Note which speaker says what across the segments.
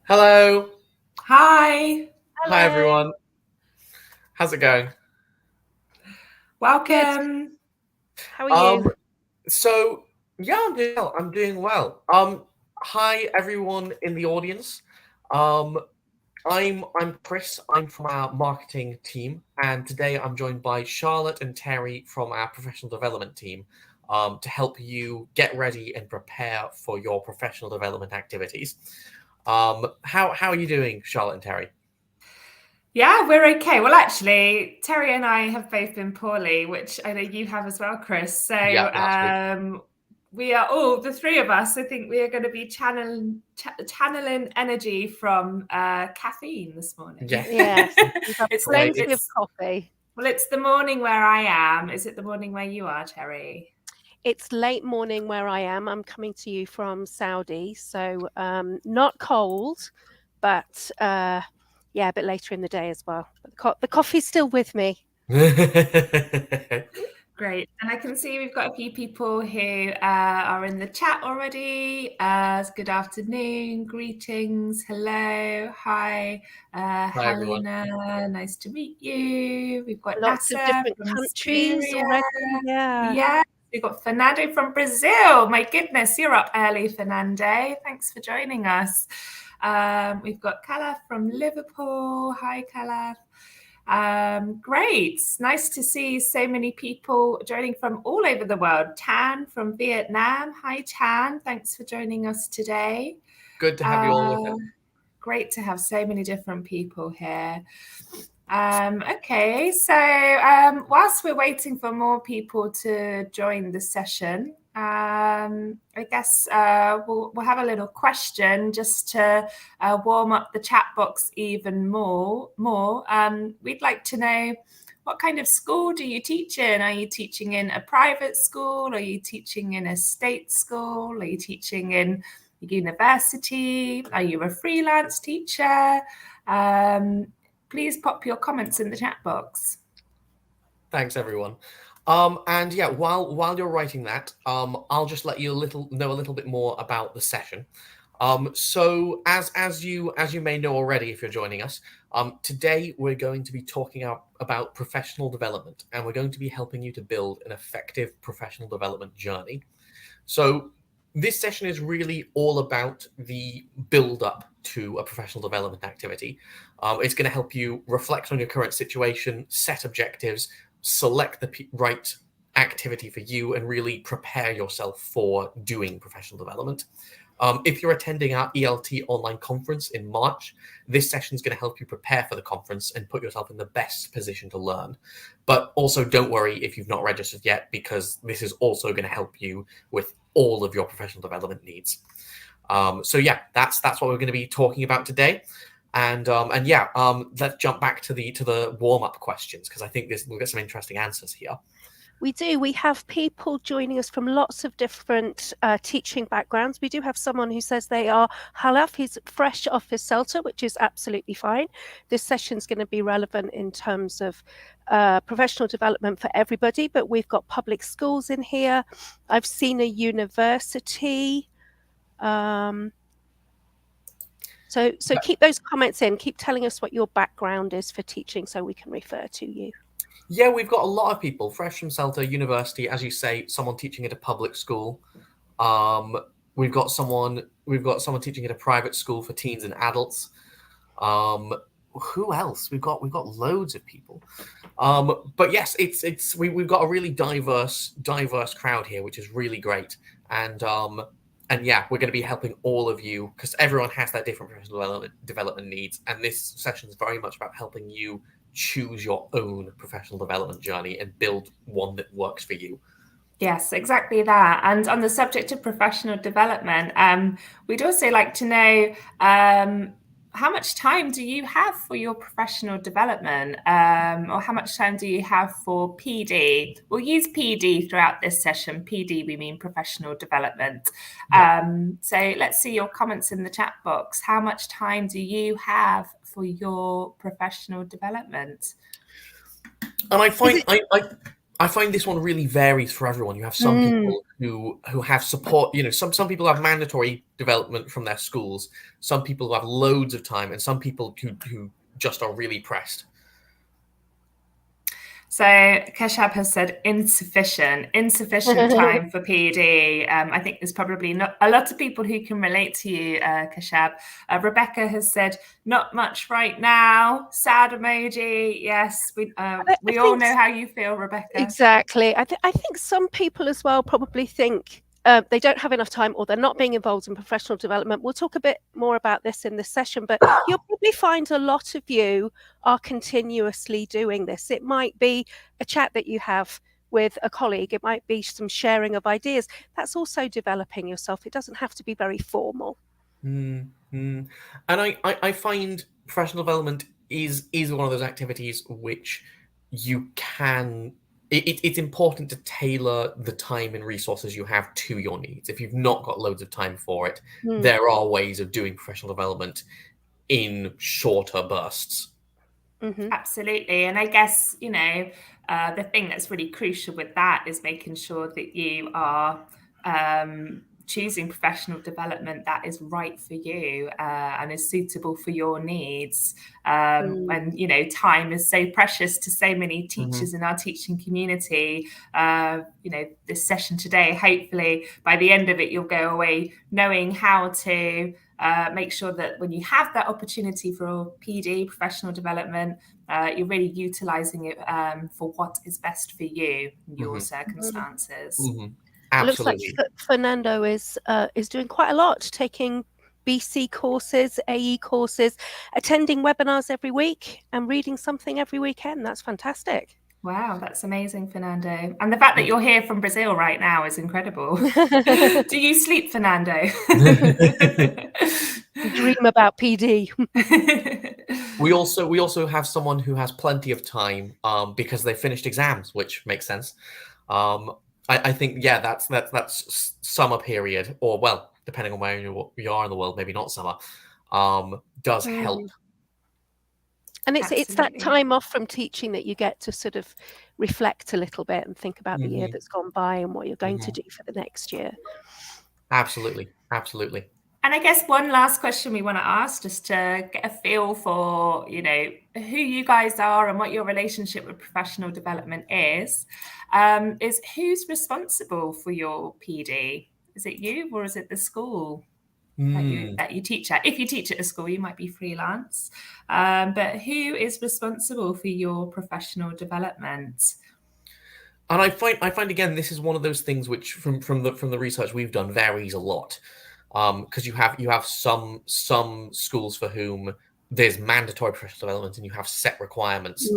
Speaker 1: Hello.
Speaker 2: Hi.
Speaker 1: Hi,
Speaker 3: Hello.
Speaker 1: everyone. How's it going?
Speaker 3: Good.
Speaker 2: Welcome.
Speaker 3: How are you?
Speaker 1: So yeah, I'm doing well. Hi everyone in the audience. Um, I'm Chris. I'm from our marketing team, and today I'm joined by Charlotte and Terry from our professional development team, to help you get ready and prepare for your professional development activities. How are you doing, Charlotte and Terry?
Speaker 2: Yeah, we're okay. Well, actually, Terry and I have both been poorly, which I know you have as well, Chris. So
Speaker 1: Yeah, last week.
Speaker 2: we are all, the three of us, I think we are going to be channeling energy from caffeine this morning.
Speaker 1: Yeah.
Speaker 3: Yes, we've had
Speaker 2: It's
Speaker 3: plenty of coffee.
Speaker 2: well, it's the morning where I am. Is it the morning where you are, Terry?
Speaker 3: It's late morning where I am. I'm coming to you from Saudi, so not cold, but yeah, a bit later in the day as well. But the coffee's still with me.
Speaker 2: Great. And I can see we've got a few people who are in the chat already. Good afternoon, greetings, hello, hi,
Speaker 1: Hi, everyone.
Speaker 2: Helena, nice to meet you. We've got
Speaker 3: Lots of
Speaker 2: Nasser
Speaker 3: different
Speaker 2: from
Speaker 3: countries
Speaker 2: Syria.
Speaker 3: already. Yeah.
Speaker 2: Yeah, we've got Fernando from Brazil. My goodness, you're up early, Fernando. Thanks for joining us. We've got Kala from Liverpool. Hi, Kala. Great. Nice to see so many people joining from all over the world. Tan from Vietnam. Hi, Tan. Thanks for joining us today.
Speaker 1: Good to have you all with us.
Speaker 2: Great to have so many different people here. Okay, so whilst we're waiting for more people to join the session, I guess we'll have a little question just to warm up the chat box even more. We'd like to know, what kind of school do you teach in? Are you teaching in a private school? Are you teaching in a state school? Are you teaching in university? Are you a freelance teacher? Please pop your comments in the chat box.
Speaker 1: Thanks, everyone. And yeah, while you're writing that, I'll just let you know a little bit more about the session. So as you may know already, if you're joining us, today we're going to be talking about professional development, and we're going to be helping you to build an effective professional development journey. So this session is really all about the build up to a professional development activity. It's going to help you reflect on your current situation, set objectives, select the right activity for you, and really prepare yourself for doing professional development. If you're attending our ELT online conference in March, this session is going to help you prepare for the conference and put yourself in the best position to learn. But also don't worry if you've not registered yet, because this is also going to help you with all of your professional development needs. So yeah, that's what we're going to be talking about today. And yeah, let's jump back to the warm-up questions, because I think we'll get some interesting answers here.
Speaker 3: We do. We have people joining us from lots of different teaching backgrounds. We do have someone who says they are Halaf. He's fresh off his CELTA, which is absolutely fine. This session is going to be relevant in terms of professional development for everybody, but we've got public schools in here. I've seen a university. So keep those comments in. Keep telling us what your background is for teaching so we can refer to you.
Speaker 1: Yeah, we've got a lot of people fresh from CELTA, university, as you say, someone teaching at a public school. We've got someone teaching at a private school for teens and adults. Who else? We've got loads of people. But yes, we've got a really diverse crowd here, which is really great. And yeah, we're going to be helping all of you, because everyone has their different professional development needs, and this session is very much about helping you choose your own professional development journey and build one that works for you.
Speaker 2: Yes, exactly that. And on the subject of professional development, we'd also like to know, how much time do you have for your professional development, or how much time do you have for PD? We'll use PD throughout this session. PD, we mean professional development.
Speaker 1: Yeah.
Speaker 2: So let's see your comments in the chat box. How much time do you have for your professional development?
Speaker 1: And I find I find this one really varies for everyone. You have some people who have support. Some people have mandatory development from their schools. Some people who have loads of time, and some people who just are really pressed.
Speaker 2: So Keshab has said insufficient time for PD. I think there's probably not a lot of people who can relate to you, Keshab. Rebecca has said not much right now. Sad emoji. Yes, we all know how you feel, Rebecca.
Speaker 3: Exactly. I think some people as well probably think they don't have enough time, or they're not being involved in professional development. We'll talk a bit more about this in this session, but you'll probably find a lot of you are continuously doing this. It might be a chat that you have with a colleague. It might be some sharing of ideas. That's also developing yourself. It doesn't have to be very formal.
Speaker 1: And I find professional development is one of those activities which you can. It's important to tailor the time and resources you have to your needs. If you've not got loads of time for it, there are ways of doing professional development in shorter bursts.
Speaker 2: Absolutely. And I guess, the thing that's really crucial with that is making sure that you are choosing professional development that is right for you and is suitable for your needs. When time is so precious to so many teachers in our teaching community. This session today, hopefully by the end of it, you'll go away knowing how to make sure that when you have that opportunity for PD, professional development, you're really utilising it for what is best for you in your circumstances.
Speaker 1: Absolutely.
Speaker 3: It looks like Fernando is doing quite a lot, taking BC courses, AE courses, attending webinars every week and reading something every weekend. That's fantastic.
Speaker 2: Wow, that's amazing, Fernando. And the fact that you're here from Brazil right now is incredible. Do you sleep, Fernando?
Speaker 3: Dream about PD.
Speaker 1: We also have someone who has plenty of time because they finished exams, which makes sense. I think that's summer period, or well, depending on where you are in the world, maybe not summer, does help.
Speaker 3: And it's that time off from teaching that you get to sort of reflect a little bit and think about the year that's gone by and what you're going to do for the next year.
Speaker 1: Absolutely.
Speaker 2: And I guess one last question we want to ask, just to get a feel for, who you guys are and what your relationship with professional development is who's responsible for your PD? Is it you or is it the school that you teach at? If you teach at a school, you might be freelance. But who is responsible for your professional development?
Speaker 1: And I find again, this is one of those things which from the research we've done varies a lot. Because you have some schools for whom there's mandatory professional development and you have set requirements,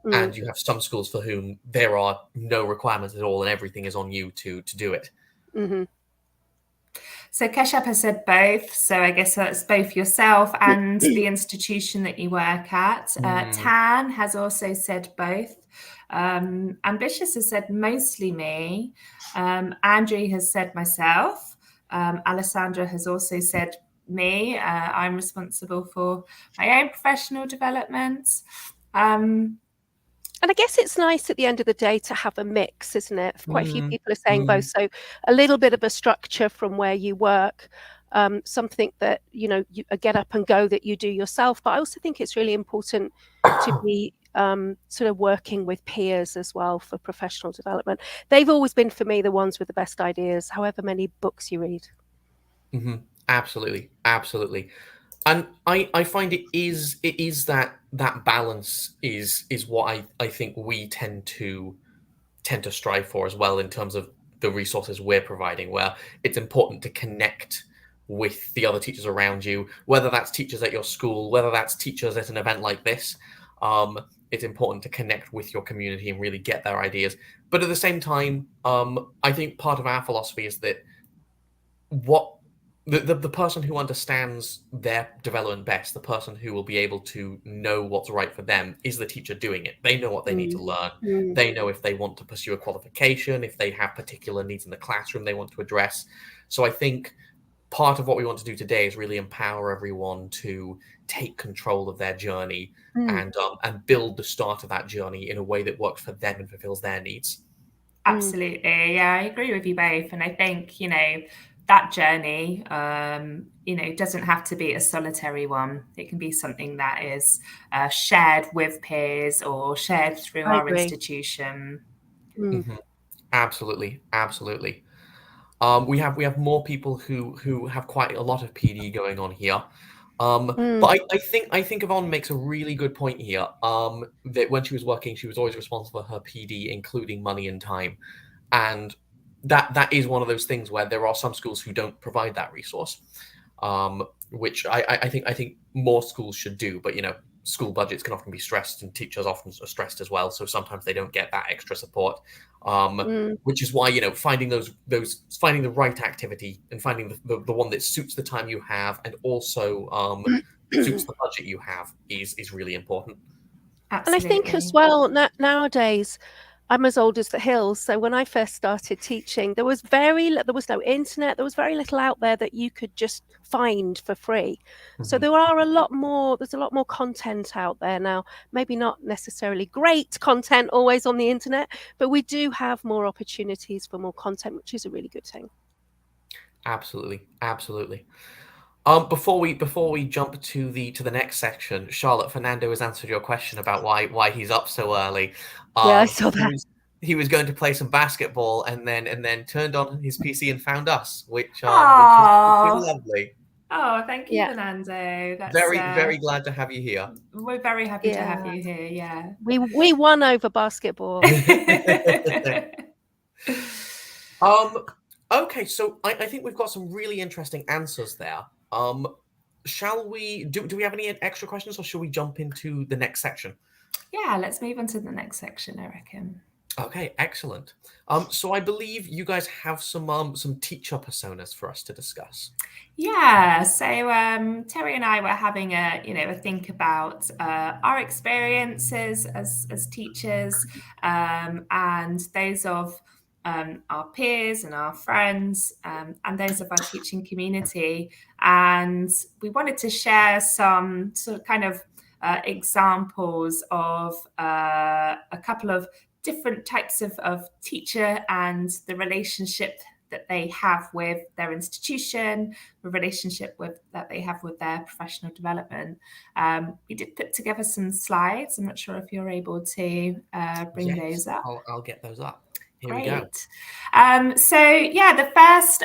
Speaker 1: and you have some schools for whom there are no requirements at all and everything is on you to do it.
Speaker 2: So Keshab has said both. So I guess that's both yourself and the institution that you work at. Tan has also said both. Ambitious has said mostly me. Andrew has said myself. Alessandra has also said me. I'm responsible for my own professional development.
Speaker 3: And I guess it's nice at the end of the day to have a mix, isn't it? Quite a few people are saying both. So a little bit of a structure from where you work, something that, you get up and go that you do yourself. But I also think it's really important to be sort of working with peers as well for professional development. They've always been, for me, the ones with the best ideas, however many books you read.
Speaker 1: Absolutely. And I find it is that balance is what I think we tend to strive for as well, in terms of the resources we're providing, where it's important to connect with the other teachers around you, whether that's teachers at your school, whether that's teachers at an event like this. It's important to connect with your community and really get their ideas. But at the same time, I think part of our philosophy is that the person who understands their development best, the person who will be able to know what's right for them, is the teacher doing it. They know what they need to learn. They know if they want to pursue a qualification, if they have particular needs in the classroom they want to address. So I think part of what we want to do today is really empower everyone to take control of their journey and build the start of that journey in a way that works for them and fulfills their needs.
Speaker 2: Absolutely. Yeah, I agree with you both. And I think, that journey, doesn't have to be a solitary one. It can be something that is shared with peers or shared through
Speaker 3: I
Speaker 2: our
Speaker 3: agree.
Speaker 2: institution.
Speaker 1: Absolutely, absolutely. We have more people who have quite a lot of PD going on here. But I think Yvonne makes a really good point here. That when she was working, she was always responsible for her PD, including money and time, and that is one of those things where there are some schools who don't provide that resource, which I think more schools should do. But school budgets can often be stressed, and teachers often are stressed as well. So sometimes they don't get that extra support. Which is why finding finding the right activity and finding the one that suits the time you have and also suits the budget you have is really important.
Speaker 3: And I think as well, nowadays, I'm as old as the hills. So when I first started teaching, there was no internet. There was very little out there that you could just find for free. So there's a lot more content out there now. Maybe not necessarily great content always on the internet, but we do have more opportunities for more content, which is a really good thing.
Speaker 1: Absolutely, absolutely. Before we jump to the next section, Charlotte, Fernando has answered your question about why he's up so early.
Speaker 3: Yeah, I saw that.
Speaker 1: He was going to play some basketball and then turned on his PC and found us, which is lovely.
Speaker 2: Oh, thank you, Fernando. That's
Speaker 1: very glad to have you here.
Speaker 2: We're very happy to have you here. Yeah,
Speaker 3: we won over basketball.
Speaker 1: Okay, so I think we've got some really interesting answers there. Shall we do we have any extra questions, or shall we jump into the next section?
Speaker 2: Yeah, let's move on to the next section, I reckon.
Speaker 1: Okay, excellent. So I believe you guys have some teacher personas for us to discuss.
Speaker 2: Yeah, so Terry and I were having a think about our experiences as teachers, and those of our peers and our friends, and those of our teaching community. And we wanted to share some sort of kind of examples of a couple of different types of teacher and the relationship that they have with their institution, the relationship that they have with their professional development. We did put together some slides. I'm not sure if you're able to bring those up.
Speaker 1: I'll get those up. Here
Speaker 2: Great.
Speaker 1: we go.
Speaker 2: So yeah, the first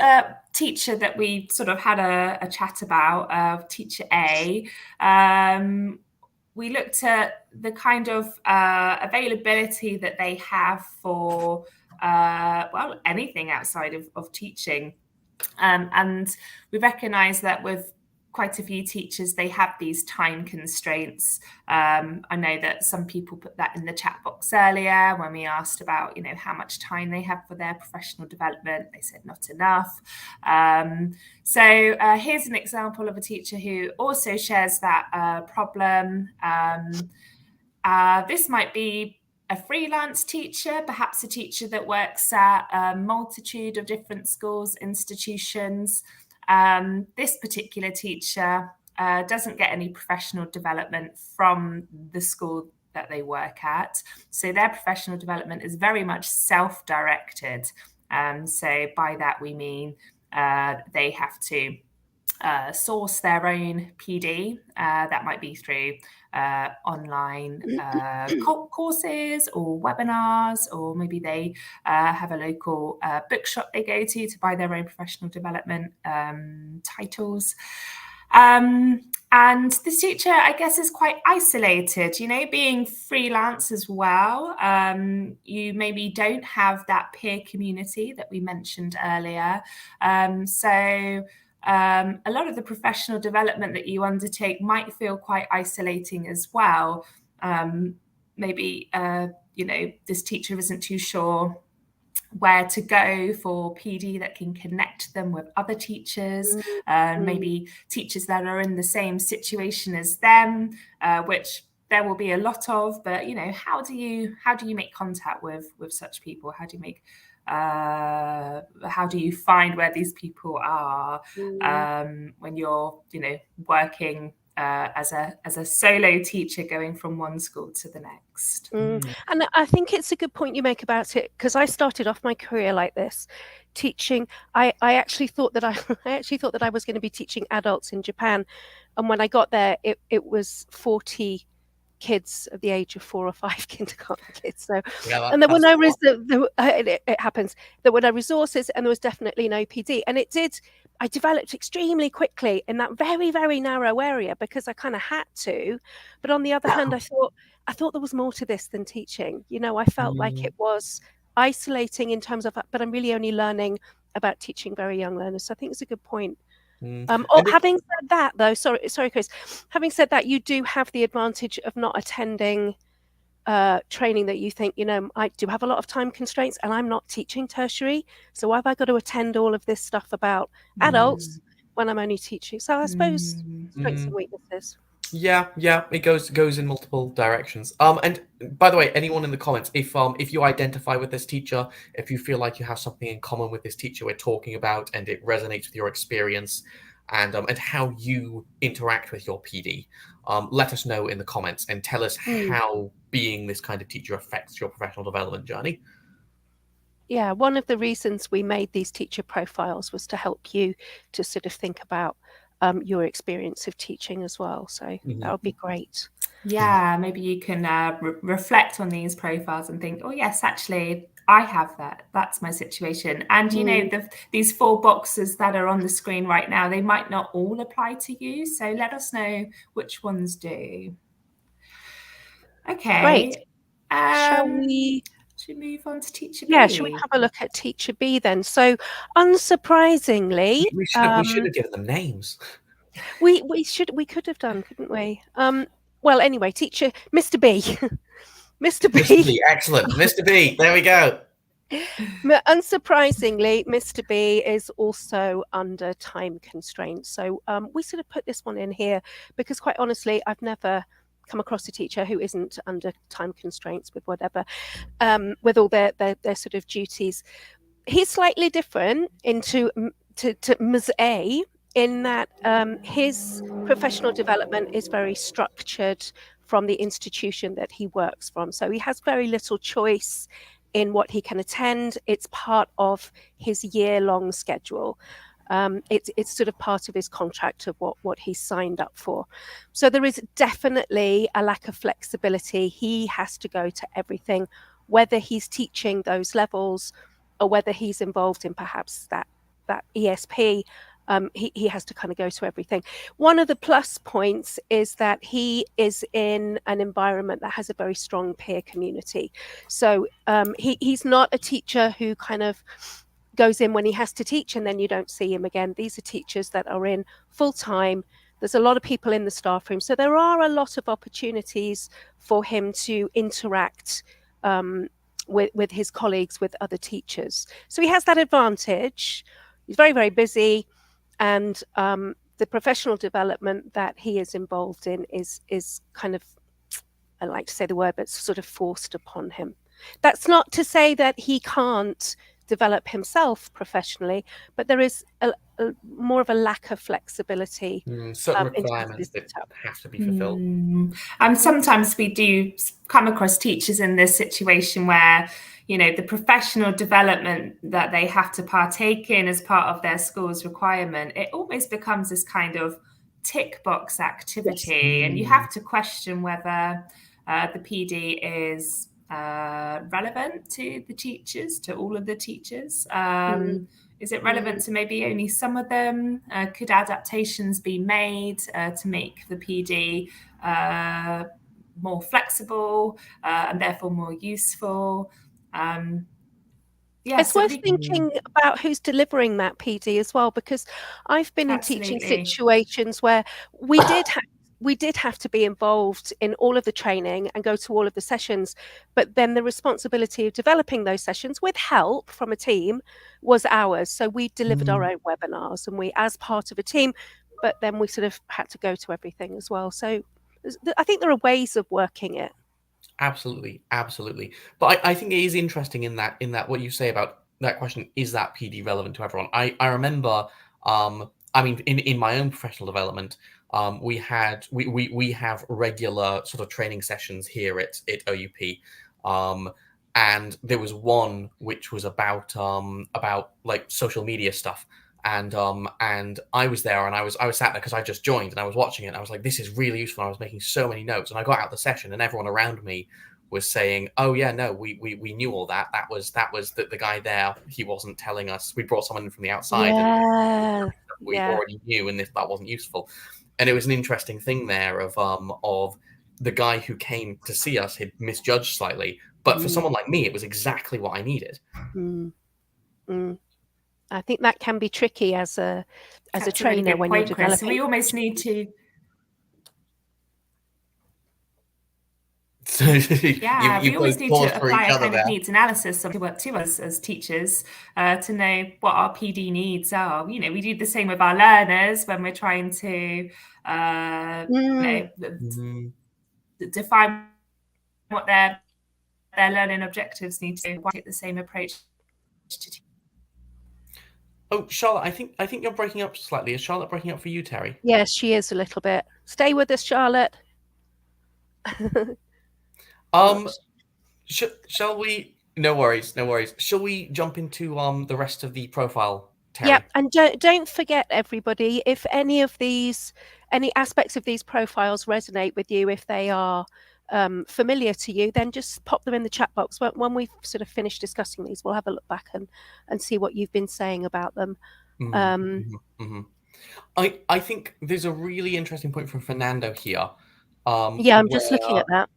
Speaker 2: teacher that we sort of had a chat about, teacher A, we looked at the kind of availability that they have for anything outside of teaching. And we recognize that with quite a few teachers, they have these time constraints. I know that some people put that in the chat box earlier when we asked about, how much time they have for their professional development. They said not enough. So here's an example of a teacher who also shares that problem. This might be a freelance teacher, perhaps a teacher that works at a multitude of different schools, institutions. This particular teacher doesn't get any professional development from the school that they work at. So their professional development is very much self-directed. So by that we mean they have to source their own PD. That might be through online courses or webinars, or maybe they have a local bookshop they go to buy their own professional development titles. And this teacher, I guess, is quite isolated, being freelance as well. You maybe don't have that peer community that we mentioned earlier. So a lot of the professional development that you undertake might feel quite isolating as well. Maybe, this teacher isn't too sure where to go for PD that can connect them with other teachers, maybe teachers that are in the same situation as them, which there will be a lot of. But how do you make contact with such people? How do you find where these people are when you're working as a solo teacher going from one school to the next.
Speaker 3: And I think it's a good point you make about it, because I started off my career like this, teaching. I actually thought that I was going to be teaching adults in Japan, and when I got there, it was 40 kids of the age of 4 or 5 kindergarten kids. So, and there were no it happens. There were no resources, and there was definitely no PD. And I developed extremely quickly in that very, very narrow area because I kind of had to. But on the other hand, I thought there was more to this than teaching. You know, I felt like it was isolating in terms of, but I'm really only learning about teaching very young learners. So I think it's a good point. Having said that, though, sorry, Chris. Having said that, you do have the advantage of not attending training that you think, you know, I do have a lot of time constraints, and I'm not teaching tertiary, so why have I got to attend all of this stuff about adults when I'm only teaching? So I suppose strengths and weaknesses.
Speaker 1: Yeah, it goes in multiple directions. And by the way, anyone in the comments, if you identify with this teacher, if you feel like you have something in common with this teacher we're talking about, and it resonates with your experience, and how you interact with your PD, let us know in the comments and tell us how being this kind of teacher affects your professional development journey.
Speaker 3: Yeah, one of the reasons we made these teacher profiles was to help you to sort of think about your experience of teaching as well. So that would be great.
Speaker 2: Yeah, maybe you can reflect on these profiles and think, oh yes, actually I have that. That's my situation. And you know, these 4 boxes that are on the screen right now, they might not all apply to you. So let us know which ones do. Okay.
Speaker 3: Great.
Speaker 2: Shall we move on to Teacher B?
Speaker 3: Yeah, should we have a look at Teacher B then? So unsurprisingly,
Speaker 1: we should have given them names.
Speaker 3: We could have done, couldn't we? Well, anyway, Teacher Mr. B. Mr. B.
Speaker 1: Mr. B, excellent. Mr. B, there we go.
Speaker 3: Unsurprisingly, Mr. B is also under time constraints. So we sort of put this one in here because, quite honestly, I've never come across a teacher who isn't under time constraints with whatever, with all their sort of duties. He's slightly different to Ms. A, in that his professional development is very structured from the institution that he works from. So he has very little choice in what he can attend. It's part of his year-long schedule. It's sort of part of his contract of what he's signed up for. So there is definitely a lack of flexibility. He has to go to everything, whether he's teaching those levels or whether he's involved in perhaps that ESP. He has to kind of go to everything. One of the plus points is that he is in an environment that has a very strong peer community. So he's not a teacher who kind of goes in when he has to teach and then you don't see him again. These are teachers that are in full time. There's a lot of people in the staff room. So there are a lot of opportunities for him to interact with his colleagues, with other teachers. So he has that advantage. He's very, very busy. And the professional development that he is involved in is kind of, I like to say the word, but sort of forced upon him. That's not to say that he can't develop himself professionally, but there is a more of a lack of flexibility.
Speaker 1: Certain requirements that have to be fulfilled.
Speaker 2: And sometimes we do come across teachers in this situation where, you know, the professional development that they have to partake in as part of their school's requirement, it almost becomes this kind of tick box activity. And you have to question whether the PD is relevant to the teachers, to all of the teachers. Is it relevant to maybe only some of them? Could adaptations be made to make the PD more flexible and therefore more useful?
Speaker 3: It's worth thinking about who's delivering that PD as well, because I've been in teaching situations where we did have to be involved in all of the training and go to all of the sessions, but then the responsibility of developing those sessions with help from a team was ours. So we delivered our own webinars and we, as part of a team, but then we sort of had to go to everything as well. So I think there are ways of working it.
Speaker 1: Absolutely. But I think it is interesting in that what you say about that question, is that PD relevant to everyone? I remember, in my own professional development, we have regular sort of training sessions here at OUP, and there was one which was about like social media stuff. And I was there, and I was sat there because I just joined, and I was watching it, and I was like, this is really useful. I was making so many notes, and I got out the session, and everyone around me was saying, oh yeah, no, we knew all that. That was the guy there. He wasn't telling us. We brought someone in from the outside, and we already knew, and that wasn't useful. And it was an interesting thing there of the guy who came to see us had misjudged slightly, but for someone like me, it was exactly what I needed.
Speaker 3: I think that can be tricky as a trainer when you're developing.
Speaker 2: So we almost need to. We always need to apply a kind of needs analysis to work to us as teachers to know what our PD needs are. You know, we do the same with our learners when we're trying to define what their learning objectives need to take the same approach to.
Speaker 1: Oh, Charlotte, I think you're breaking up slightly. Is Charlotte breaking up for you, Terry?
Speaker 3: Yes, she is a little bit. Stay with us, Charlotte.
Speaker 1: Shall we? No worries. Shall we jump into the rest of the profile, Terry?
Speaker 3: Yeah, and don't forget, everybody, if any aspects of these profiles resonate with you, if they are familiar to you, then just pop them in the chat box. When we've sort of finished discussing these, we'll have a look back and see what you've been saying about them.
Speaker 1: I think there's a really interesting point from Fernando here.
Speaker 3: I'm just looking at that.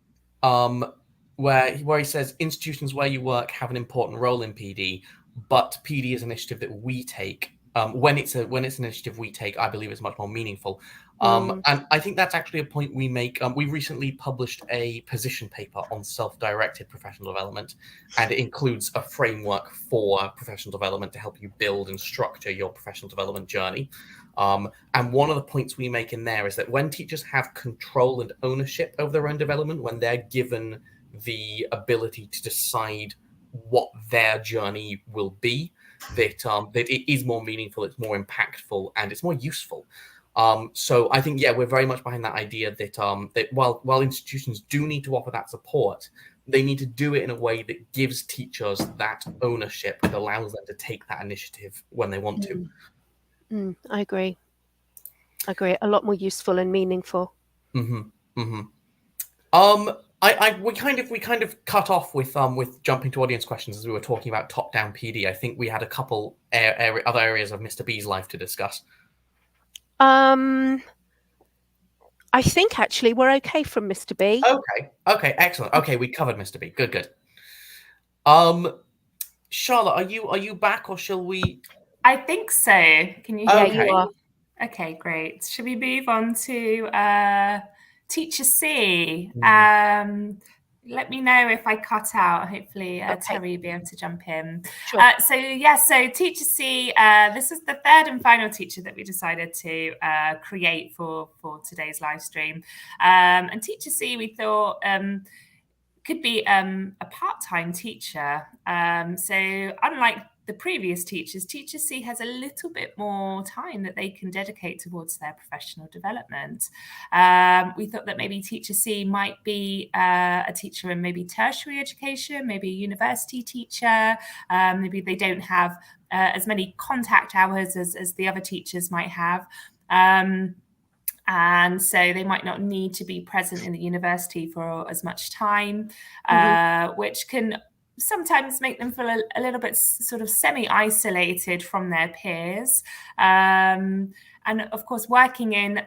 Speaker 1: Where he says institutions where you work have an important role in PD, but PD is an initiative that we take. When it's an initiative we take, I believe it's much more meaningful. And I think that's actually a point we make. We recently published a position paper on self-directed professional development, and it includes a framework for professional development to help you build and structure your professional development journey. And one of the points we make in there is that when teachers have control and ownership over their own development, when they're given the ability to decide what their journey will be, that it is more meaningful, it's more impactful, and it's more useful. So I think, we're very much behind that idea that while institutions do need to offer that support, they need to do it in a way that gives teachers that ownership and allows them to take that initiative when they want to.
Speaker 3: I agree. A lot more useful and meaningful.
Speaker 1: We kind of cut off with jumping to audience questions as we were talking about top-down PD. I think we had a couple other areas of Mr. B's life to discuss.
Speaker 3: I think actually we're okay from Mr. B.
Speaker 1: Okay, excellent. Okay, we covered Mr. B. Good. Charlotte, are you back, or shall we?
Speaker 2: I think so. Can you hear me?
Speaker 3: You are.
Speaker 2: Okay, great. Should we move on to Teacher C? Let me know if I cut out. Hopefully, Terry will be able to jump in.
Speaker 3: Sure.
Speaker 2: So Teacher C, this is the third and final teacher that we decided to create for today's live stream. And Teacher C, we thought, could be a part-time teacher. So unlike the previous teachers, Teacher C has a little bit more time that they can dedicate towards their professional development. We thought that maybe Teacher C might be a teacher in maybe tertiary education, maybe a university teacher. Maybe they don't have as many contact hours as the other teachers might have. And so they might not need to be present in the university for as much time, which can sometimes make them feel a little bit sort of semi-isolated from their peers. And of course, working in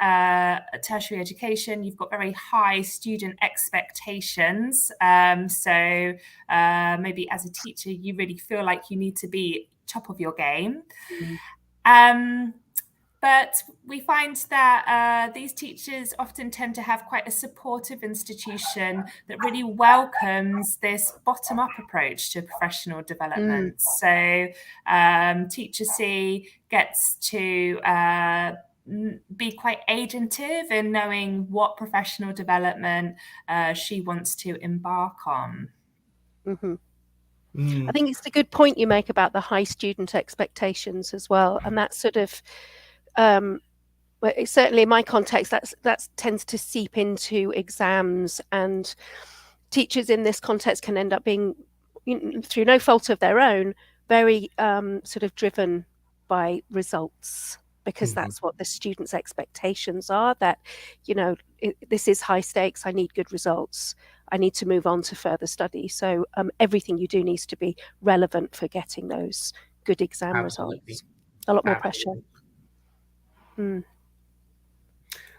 Speaker 2: tertiary education, you've got very high student expectations. So maybe as a teacher, you really feel like you need to be top of your game. But we find that these teachers often tend to have quite a supportive institution that really welcomes this bottom-up approach to professional development. So Teacher C gets to be quite agentive in knowing what professional development she wants to embark on.
Speaker 3: I think it's a good point you make about the high student expectations as well, and that sort of well, certainly in my context, that tends to seep into exams, and teachers in this context can end up being, through no fault of their own, very sort of driven by results, because that's what the students' expectations are, that, this is high stakes, I need good results, I need to move on to further study. So everything you do needs to be relevant for getting those good exam results. A lot more pressure.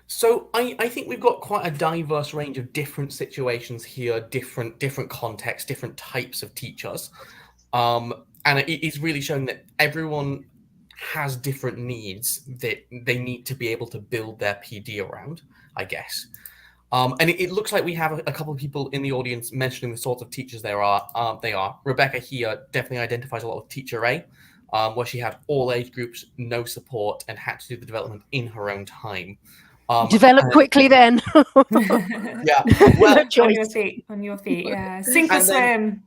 Speaker 1: So I think we've got quite a diverse range of different situations here, different contexts, different types of teachers. And it is really showing that everyone has different needs that they need to be able to build their PD around, I guess. And it looks like we have a couple of people in the audience mentioning the sorts of teachers they are. Rebecca here definitely identifies a lot with Teacher A, where she had all age groups, no support, and had to do the development in her own time.
Speaker 3: Develop quickly then.
Speaker 1: Yeah, well,
Speaker 2: on your feet, yeah. Sink or swim.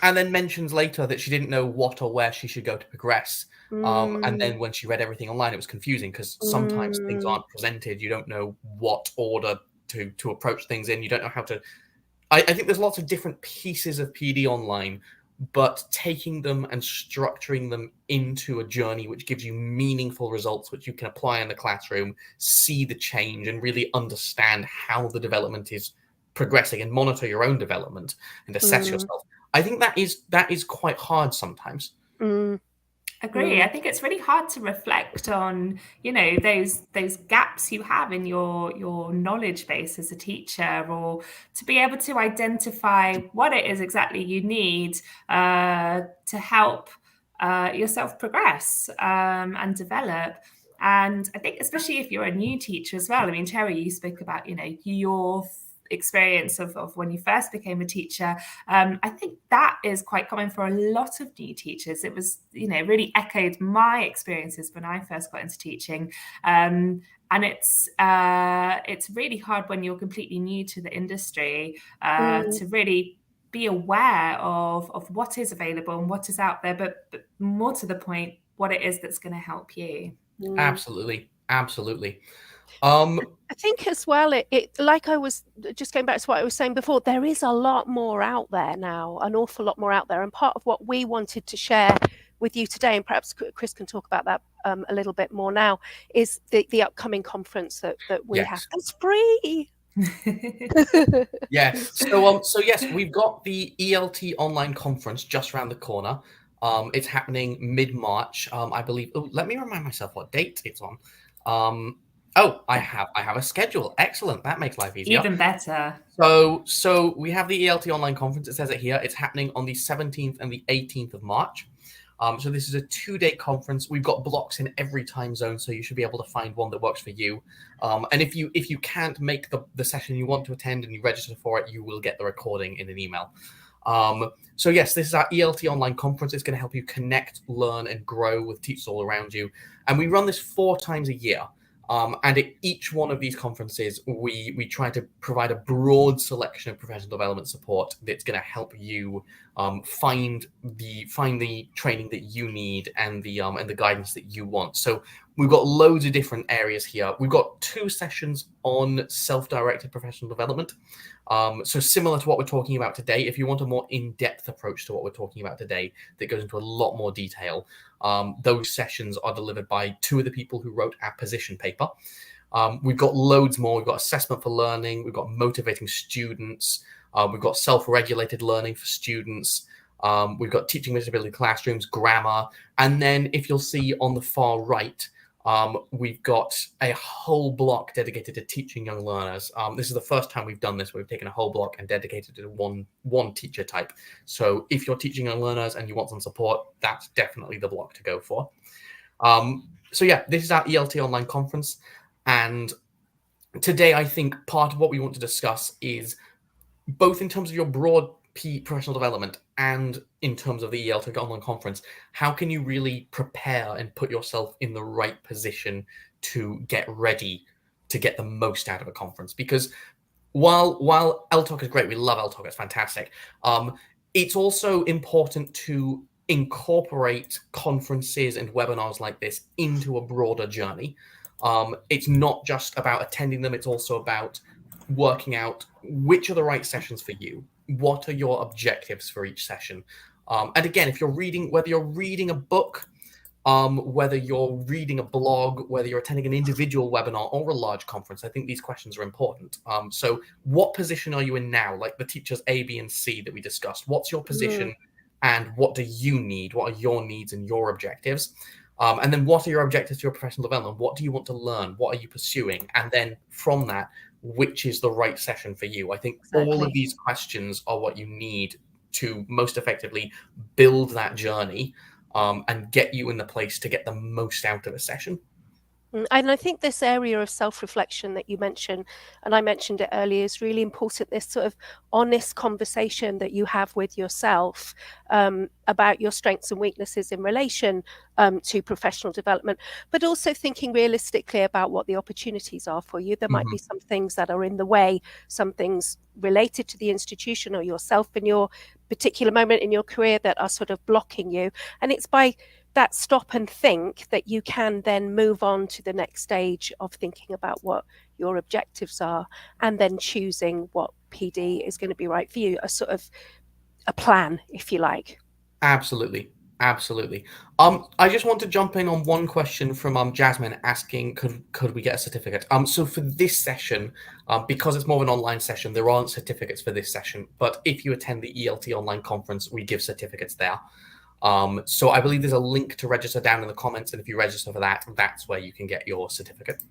Speaker 1: And then mentions later that she didn't know what or where she should go to progress. And then when she read everything online, it was confusing because sometimes things aren't presented. You don't know what order to approach things in. You don't know how to. I think there's lots of different pieces of PD online, but taking them and structuring them into a journey which gives you meaningful results, which you can apply in the classroom, see the change, and really understand how the development is progressing and monitor your own development and assess yourself. I think that is quite hard sometimes.
Speaker 2: Agree. I think it's really hard to reflect on, those gaps you have in your knowledge base as a teacher, or to be able to identify what it is exactly you need to help yourself progress and develop. And I think especially if you're a new teacher as well. I mean, Terry, you spoke about, your experience of when you first became a teacher. I think that is quite common for a lot of new teachers. It was, really echoed my experiences when I first got into teaching. And it's really hard when you're completely new to the industry to really be aware of what is available and what is out there, but more to the point, what it is that's going to help you.
Speaker 1: Absolutely.
Speaker 3: I think as well, it like I was just going back to what I was saying before, there is a lot more out there now, an awful lot more out there. And part of what we wanted to share with you today, and perhaps Chris can talk about that a little bit more now, is the upcoming conference that we have. It's free.
Speaker 1: Yes. So yes, we've got the ELT online conference just around the corner. It's happening mid-March, I believe. Oh, let me remind myself what date it's on. I have a schedule. Excellent. That makes life easier.
Speaker 2: Even better.
Speaker 1: So we have the ELT online conference. It says it here. It's happening on the 17th and the 18th of March. So this is a 2-day conference. We've got blocks in every time zone, so you should be able to find one that works for you. And if you can't make the session you want to attend and you register for it, you will get the recording in an email. So yes, this is our ELT online conference. It's going to help you connect, learn, and grow with teachers all around you. And we run this 4 times a year. And at each one of these conferences, we try to provide a broad selection of professional development support that's going to help you find the training that you need and the guidance that you want. So we've got loads of different areas here. We've got 2 sessions on self-directed professional development. So similar to what we're talking about today, if you want a more in-depth approach to what we're talking about today that goes into a lot more detail, those sessions are delivered by 2 of the people who wrote our position paper. We've got loads more. We've got assessment for learning. We've got motivating students. We've got self-regulated learning for students. We've got teaching disability classrooms, grammar. And then if you'll see on the far right, we've got a whole block dedicated to teaching young learners. This is the first time we've done this. We've taken a whole block and dedicated it to one teacher type. So if you're teaching young learners and you want some support, that's definitely the block to go for. So yeah, this is our ELT online conference. And today, I think part of what we want to discuss is both in terms of your broad professional development and in terms of the ELTOC online conference, how can you really prepare and put yourself in the right position to get ready to get the most out of a conference? Because while ELTOC is great, we love ELTOC, it's fantastic, it's also important to incorporate conferences and webinars like this into a broader journey. It's not just about attending them, it's also about working out which are the right sessions for you. What are your objectives for each session? And again, if you're reading, whether you're reading a book, whether you're reading a blog, whether you're attending an individual webinar or a large conference, I think these questions are important. So what position are you in now? Like the teachers A, B, and C that we discussed. What's your position and what do you need? What are your needs and your objectives? And then what are your objectives to your professional development? What do you want to learn? What are you pursuing? And then from that, which is the right session for you? I think all of these questions are what you need to most effectively build that journey and get you in the place to get the most out of a session.
Speaker 3: And I think this area of self-reflection that you mentioned, and I mentioned it earlier, is really important. This sort of honest conversation that you have with yourself about your strengths and weaknesses in relation to professional development, but also thinking realistically about what the opportunities are for you. There might be some things that are in the way, some things related to the institution or yourself in your particular moment in your career that are sort of blocking you. And it's by that stop and think that you can then move on to the next stage of thinking about what your objectives are and then choosing what PD is going to be right for you, a sort of a plan, if you like.
Speaker 1: Absolutely. Absolutely. I just want to jump in on one question from Jasmine asking, could we get a certificate? So for this session, because it's more of an online session, there aren't certificates for this session. But if you attend the ELT online conference, we give certificates there. So I believe there's a link to register down in the comments, and if you register for that, that's where you can get your certificate.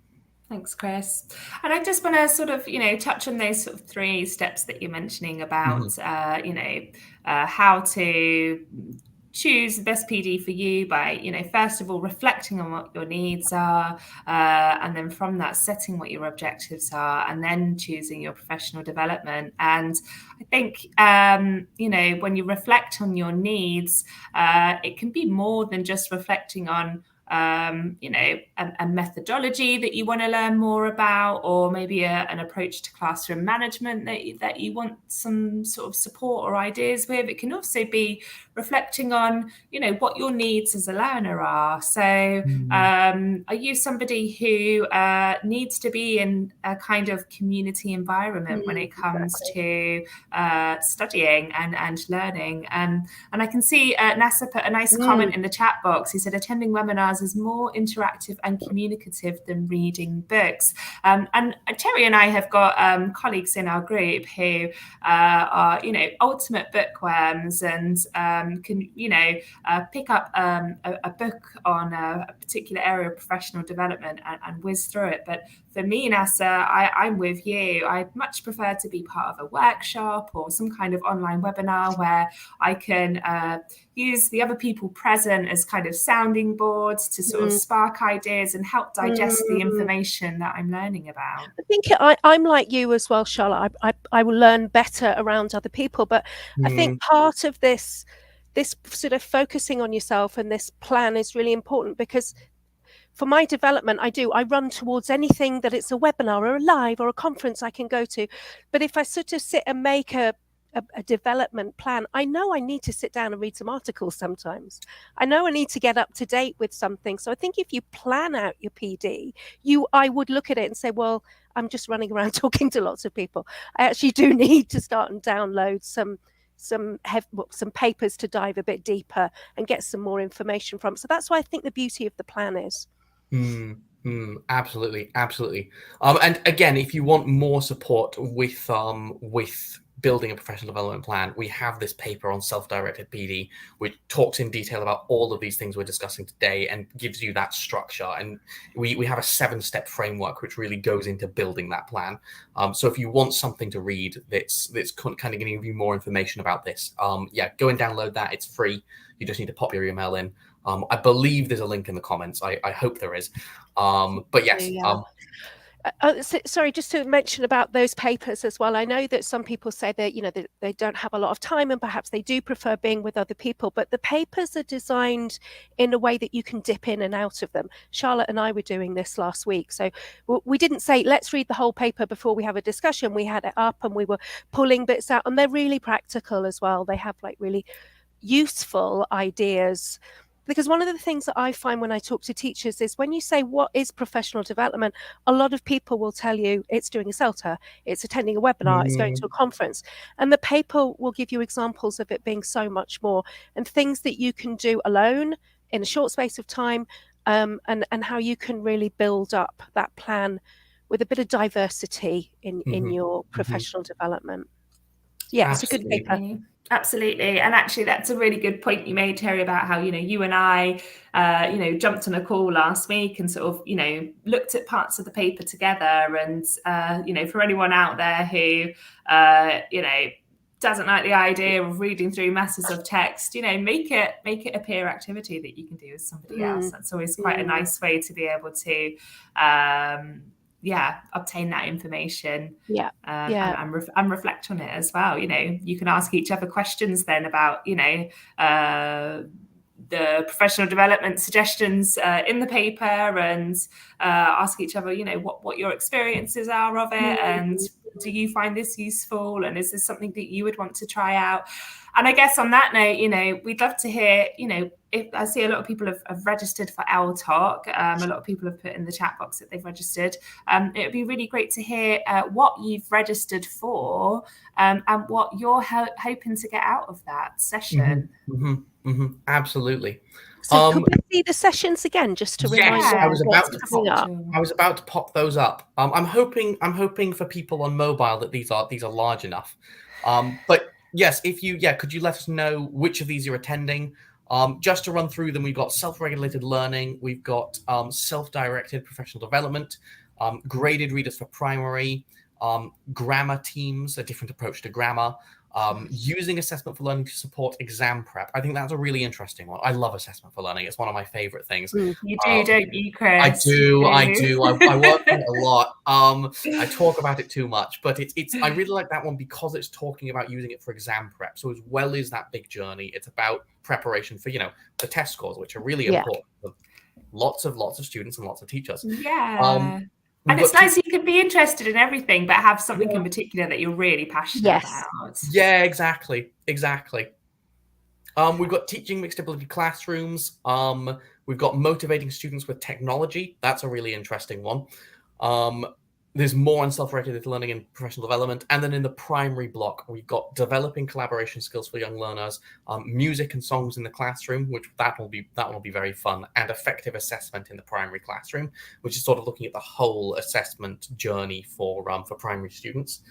Speaker 2: Thanks, Chris. And I just want to sort of, touch on those sort of 3 steps that you're mentioning about, how to choose the best PD for you by, first of all, reflecting on what your needs are, and then from that, setting what your objectives are, and then choosing your professional development. And I think, when you reflect on your needs, it can be more than just reflecting on a methodology that you want to learn more about, or maybe an approach to classroom management that you want some sort of support or ideas with. It can also be reflecting on, what your needs as a learner are. So are you somebody who needs to be in a kind of community environment when it comes to studying and learning? And I can see Nasa put a nice comment in the chat box. He said, attending webinars is more interactive and communicative than reading books. And Terry and I have got colleagues in our group who are, ultimate bookworms and can, pick up a book on a particular area of professional development and whiz through it. But for me, Nasa, I'm with you. I'd much prefer to be part of a workshop or some kind of online webinar where I can use the other people present as kind of sounding boards to sort of spark ideas and help digest the information that I'm learning about.
Speaker 3: I think I'm like you as well, Charlotte. I will learn better around other people, but I think part of this sort of focusing on yourself and this plan is really important, because for my development, I run towards anything that it's a webinar or a live or a conference I can go to. But if I sort of sit and make a development plan, I know I need to sit down and read some articles sometimes. I know I need to get up to date with something. So I think if you plan out your PD, I would look at it and say, well, I'm just running around talking to lots of people. I actually do need to start and download some papers to dive a bit deeper and get some more information from. So that's why I think the beauty of the plan is.
Speaker 1: Absolutely. And again, if you want more support with building a professional development plan, we have this paper on self-directed PD, which talks in detail about all of these things we're discussing today and gives you that structure. And we have a 7-step framework which really goes into building that plan. So if you want something to read that's kind of going to give you more information about this, go and download that. It's free. You just need to pop your email in. I believe there's a link in the comments. I hope there is. But yes.
Speaker 3: Sorry, just to mention about those papers as well. I know that some people say that, they don't have a lot of time and perhaps they do prefer being with other people, but the papers are designed in a way that you can dip in and out of them. Charlotte and I were doing this last week. So we didn't say, let's read the whole paper before we have a discussion. We had it up and we were pulling bits out, and they're really practical as well. They have like really useful ideas Because one of the things that I find when I talk to teachers is when you say, what is professional development? A lot of people will tell you it's doing a CELTA, it's attending a webinar, it's going to a conference. And the paper will give you examples of it being so much more, and things that you can do alone in a short space of time, and how you can really build up that plan with a bit of diversity in your professional development. Yeah, it's a good paper.
Speaker 2: Absolutely. And actually, that's a really good point you made, Terry, about how, you and I, jumped on a call last week and sort of, looked at parts of the paper together. And, for anyone out there who, doesn't like the idea of reading through masses of text, make it a peer activity that you can do with somebody else. That's always quite a nice way to be able to, obtain that information and reflect on it as well. You can ask each other questions then about, the professional development suggestions in the paper, and ask each other, what your experiences are of it, and do you find this useful, and is this something that you would want to try out? And I guess on that note, we'd love to hear, if I see a lot of people have registered for ELTOC, a lot of people have put in the chat box that they've registered. It would be really great to hear what you've registered for, and what you're hoping to get out of that session.
Speaker 1: Absolutely.
Speaker 3: So could we see the sessions again, just to remind
Speaker 1: you? I was about to pop those up. I'm hoping for people on mobile that these are large enough. But yes, could you let us know which of these you're attending? Just to run through them, we've got self-regulated learning, we've got self-directed professional development, graded readers for primary, grammar teams, a different approach to grammar, using assessment for learning to support exam prep. I think that's a really interesting one. I love assessment for learning. It's one of my favorite things.
Speaker 2: You do, don't you, Chris?
Speaker 1: I do. I work on it a lot. I talk about it too much, but it's I really like that one because it's talking about using it for exam prep. So as well as that big journey, it's about preparation for, the test scores, which are really important for lots of students and lots of teachers.
Speaker 2: Yeah. And it's nice you can be interested in everything, but have something in particular that you're really passionate about.
Speaker 1: Yeah, exactly. We've got teaching mixed ability classrooms. We've got motivating students with technology. That's a really interesting one. There's more on self-regulated learning and professional development. And then in the primary block, we've got developing collaboration skills for young learners, music and songs in the classroom, which that will be very fun, and effective assessment in the primary classroom, which is sort of looking at the whole assessment journey for primary students.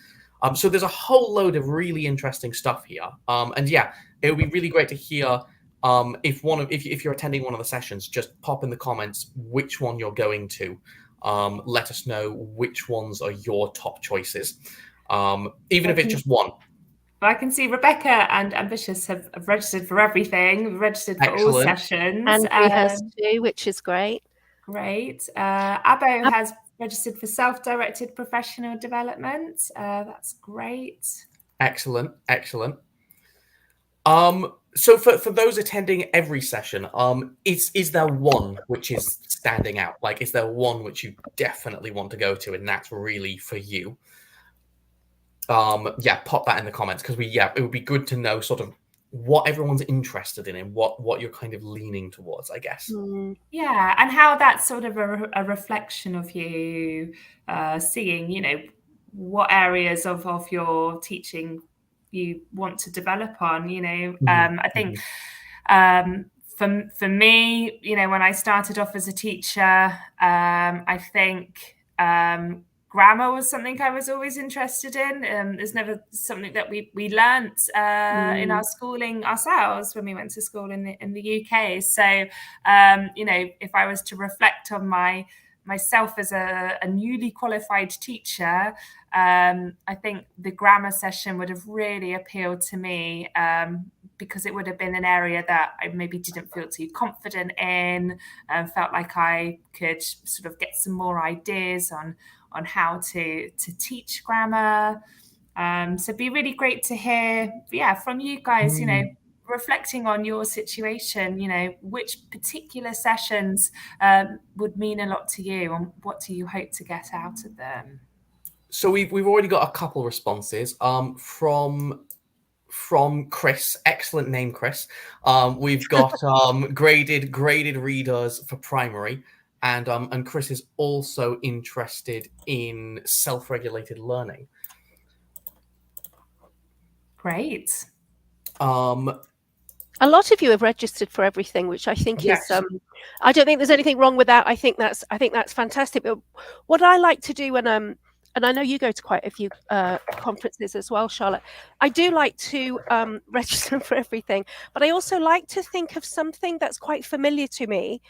Speaker 1: So there's a whole load of really interesting stuff here. And yeah, it would be really great to hear if you're attending one of the sessions, just pop in the comments which one you're going to. Let us know which ones are your top choices, even if it's just one.
Speaker 2: I can see Rebecca and Ambitious have registered for everything. We've registered for all sessions.
Speaker 3: And we has too, which is great.
Speaker 2: Great. Abo has registered for self-directed professional development. That's great.
Speaker 1: Excellent. So for those attending every session, is there one which is standing out? Like, is there one which you definitely want to go to, and that's really for you? Pop that in the comments, because it would be good to know sort of what everyone's interested in and what you're kind of leaning towards, I guess.
Speaker 2: Yeah, and how that's sort of a reflection of you seeing, what areas of your teaching you want to develop on. I think for me, when I started off as a teacher, I think grammar was something I was always interested in. There's never something that we learnt in our schooling ourselves when we went to school in the UK. So if I was to reflect on myself as a newly qualified teacher, I think the grammar session would have really appealed to me, because it would have been an area that I maybe didn't feel too confident in, and felt like I could sort of get some more ideas on how to teach grammar. So it'd be really great to hear from you guys, reflecting on your situation, which particular sessions would mean a lot to you, and what do you hope to get out of them?
Speaker 1: So we've already got a couple responses from from Chris. Excellent name, Chris. We've got graded readers for primary, and Chris is also interested in self-regulated learning.
Speaker 2: Great.
Speaker 3: A lot of you have registered for everything, which I think is. I don't think there's anything wrong with that. I think that's fantastic. But what I like to do when and I know you go to quite a few conferences as well, Charlotte. I do like to register for everything, but I also like to think of something that's quite familiar to me,